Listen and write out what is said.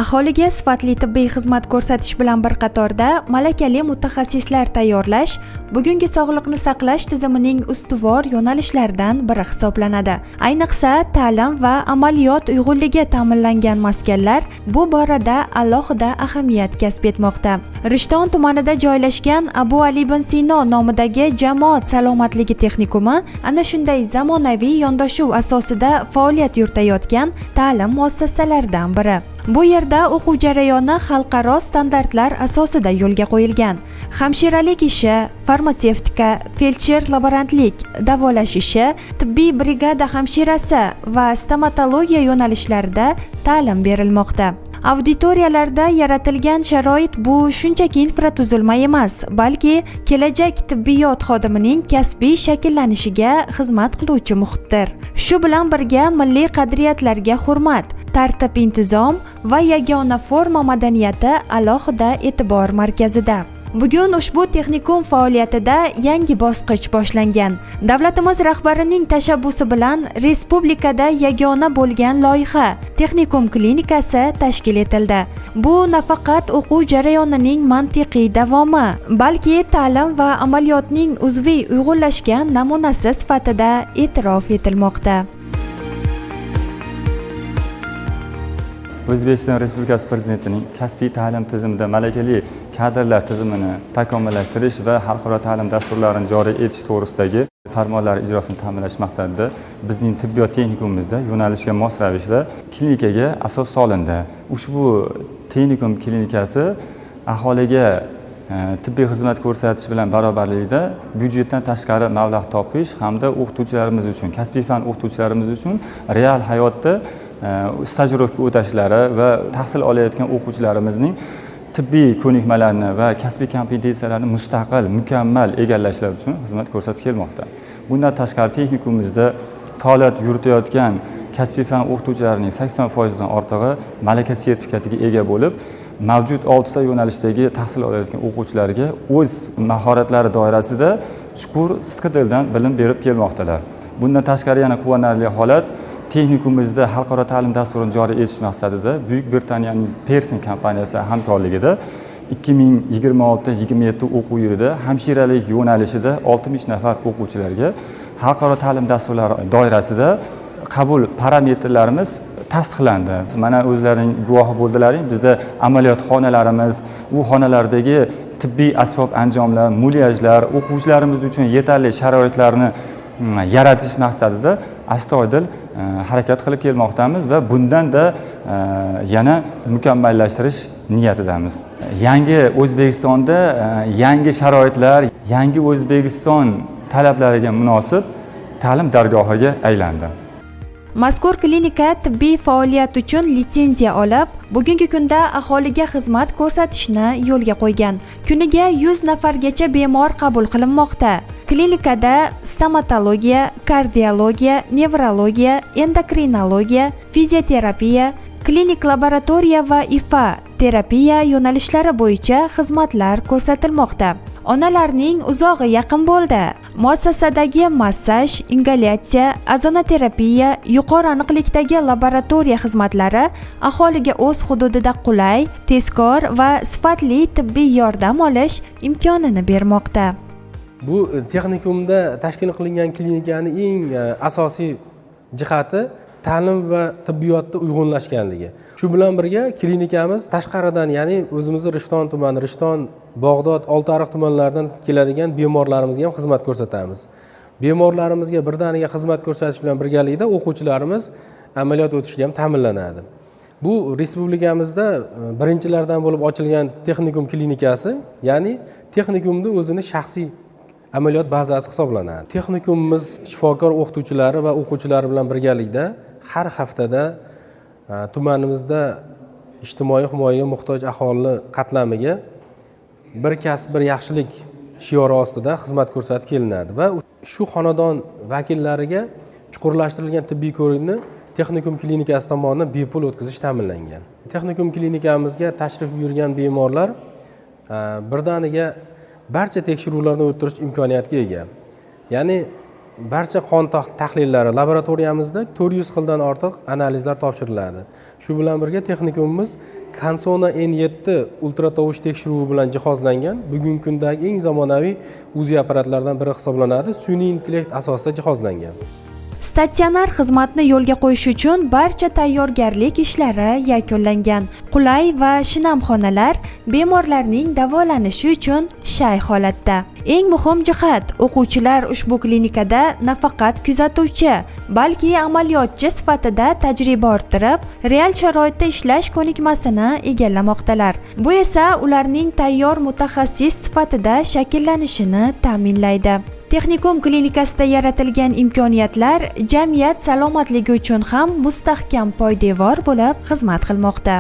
Aholiga sifatli tibbiy xizmat ko'rsatish bilan bir qatorda malakali mutaxassislar tayyorlash bugungi sog'liqni saqlash tizimining ustuvor yo'nalishlaridan biri hisoblanadi. Ayniqsa, ta'lim va amaliyot uyg'unligi ta'minlangan maskanlar bu borada alohida ahamiyat kasb etmoqda. Rishton tumanida joylashgan Abu Ali ibn Sino nomidagi jamoat salomatligi texnikumi ana shunday zamonaviy yondashuv asosida faoliyat yuritayotgan ta'lim muassasalaridan biri. Bu yerda o'quv jarayoni xalqaro standartlar asosida yo'lga qo'yilgan. Hamshiralik ishi, farmatsevtika, feldsher laborantlik, davolash ishi, tibbiy brigada hamshirasi va stomatologiya yo'nalishlarida ta'lim berilmoqda. Auditoriyalarda yaratilgan sharoit bu shunchaki infratuzilma emas, balki kelajak tibbiyot xodimining kasbiy shakllanishiga xizmat qiluvchi muhitdir. Shu bilan birga milliy qadriyatlarga hurmat, tartib-intizom va yagona forma madaniyati alohida e'tibor markazida. Bugun ushbu texnikum faoliyatida yangi bosqich boshlangan. Davlatimiz rahbarining tashabbusi bilan respublikada yagona bo'lgan loyiha Texnikum klinikasi tashkil etildi. Bu nafaqat o'quv jarayonining mantiqiy davomi, balki ta'lim va amaliyotning uzviy uyg'unlashgan namunasi sifatida e'tirof etilmoqda. O'zbekiston Respublikasi Prezidentining kasbiy ta'lim tizimida malakali kadrlar tizimini takomillashtirish va xalqaro ta'lim dasturlarini joriy etish to'g'risidagi farmonlar ijrosini ta'minlash maqsadida bizning tibbiyot texnikumimizda yo'nalishga mos ravishda klinikaga asos solindi. Ushbu texnikum klinikasi aholiga tibbiy xizmat ko'rsatish bilan barobarlikda byudjetdan tashqari mablag' topish hamda o'qituvchilarimiz uchun, kasbiy fan o'qituvchilarimiz uchun real hayotda stajirovka o'tashlari va tahsil olayotgan o'quvchilarimizning tibbiy ko'nikmalarini va kasbiy kompetensiyalarini mustaqil, mukammal egallashlari uchun xizmat ko'rsatib kelmoqda. Bundan tashqari texnikumimizda faoliyat yuritayotgan kasbiy fan o'qituvchilarining 80% dan ortig'i malaka sertifikatiga ega bo'lib, mavjud 6 ta yo'nalishdagi tahsil olayotgan o'quvchilarga o'z mahoratlari doirasida chuqur sidqidildan bilim berib kelmoqdalar. Bundan tashqari yana quvonarli holat, texnikumimizda xalqaro ta'lim dasturini joriy etish maqsadida Buyuk Britaniyaning Pearson kompaniyasi hamkorligida 2026-27 o'quv yilida hamshiralik yo'nalishida 60 nafar o'quvchilarga xalqaro ta'lim dasturlari doirasida qabul parametrlarimiz tasdiqlandi. Mana o'zlarining guvohi bo'ldilaring, bizda amaliyot xonalarimiz, u xonalardagi tibbiy asbob anjomlar, mulyajlar o'quvchilarimiz uchun yetarli sharoitlarni yaratish maqsadida astoydil harakat qilib kelmoqdamiz va bundan-da yana mukammallashtirish niyatidamiz. Yangi O'zbekistonda yangi sharoitlar, yangi O'zbekiston talablariga munosib ta'lim dargohiga aylandi. Mazkur klinika tibbiy faoliyat uchun litsenziya olib, bugungi kunda aholiga xizmat ko'rsatishni yo'lga qo'ygan. Kuniga 100 nafargacha bemor qabul qilinmoqda. Klinikada stomatologiya, kardiologiya, nevrologiya, endokrinologiya, fizioterapiya, klinik laboratoriya va IFA terapiya yo'nalishlari bo'yicha xizmatlar ko'rsatilmoqda. Onalarning uzog'i yaqin bo'ldi. Muassasadagi massaj, ingalyatsiya, ozonoterapiya, yuqori aniqlikdagi laboratoriya xizmatlari aholiga o'z hududida qulay, tezkor va sifatli tibbiy yordam olish imkonini bermoqda. Bu texnikumda tashkil qilingan klinikaning eng asosiy jihati ta'lim va tibbiyotda uyg'unlashganligi. Shu bilan birga klinikamiz tashqaridan, ya'ni o'zimizni Rishton tumani, Rishton, Bog'dod, Oltiariq tumanlaridan keladigan bemorlarimizga ham xizmat ko'rsatamiz. Bemorlarimizga birdaniga xizmat ko'rsatish bilan birgalikda o'quvchilarimiz amaliyot o'tishiga ham ta'minlanadi. Bu respublikamizda birinchilardan bo'lib ochilgan texnikum klinikasi, ya'ni texnikumda o'zini shaxsiy amaliyot bazasi hisoblanadi. Texnikumimiz shifokor o'qituvchilari va o'quvchilari bilan birgalikda har haftada tumanimizda ijtimoiy himoyaga muhtoj aholi qatlamiga bir kasb bir yaxshilik shiori ostida xizmat ko'rsatib kelinadi va shu xonadon vakillariga chuqurlashtirilgan tibbiy ko'rikni texnikum klinikasi tomonidan bepul o'tkazish ta'minlangan. Texnikum klinikamizga tashrif buyurgan bemorlar birdaniga barcha tekshiruvlarni o'ttirish imkoniyatiga ega. Ya'ni barcha qon tahlillari laboratoriyamizda 400 xildan ortiq analizlar topshiriladi. Shu bilan birga texnikumimiz Kansona N7 ultratovush tekshiruvi bilan jihozlangan bugungi kundagi eng zamonaviy UZI apparatlardan biri hisoblanadi. Sun'iy intellekt asosida jihozlangan. Statsionar xizmatni yo'lga qo'yish uchun barcha tayyorgarlik ishlari yakunlangan. Qulay va shinam xonalar bemorlarning davolanishi uchun shay holatda. Eng muhim jihat, o'quvchilar ushbu klinikada nafaqat kuzatuvchi, balki amaliyotchi sifatida tajriba orttirib, real sharoitda ishlash ko'nikmasini egallamoqdalar. Bu esa ularning tayyor mutaxassis sifatida shakllanishini ta'minlaydi. Texnikum klinikasida yaratilgan imkoniyatlar jamiyat salomatligi uchun ham mustahkam poydevor bo'lib xizmat qilmoqda.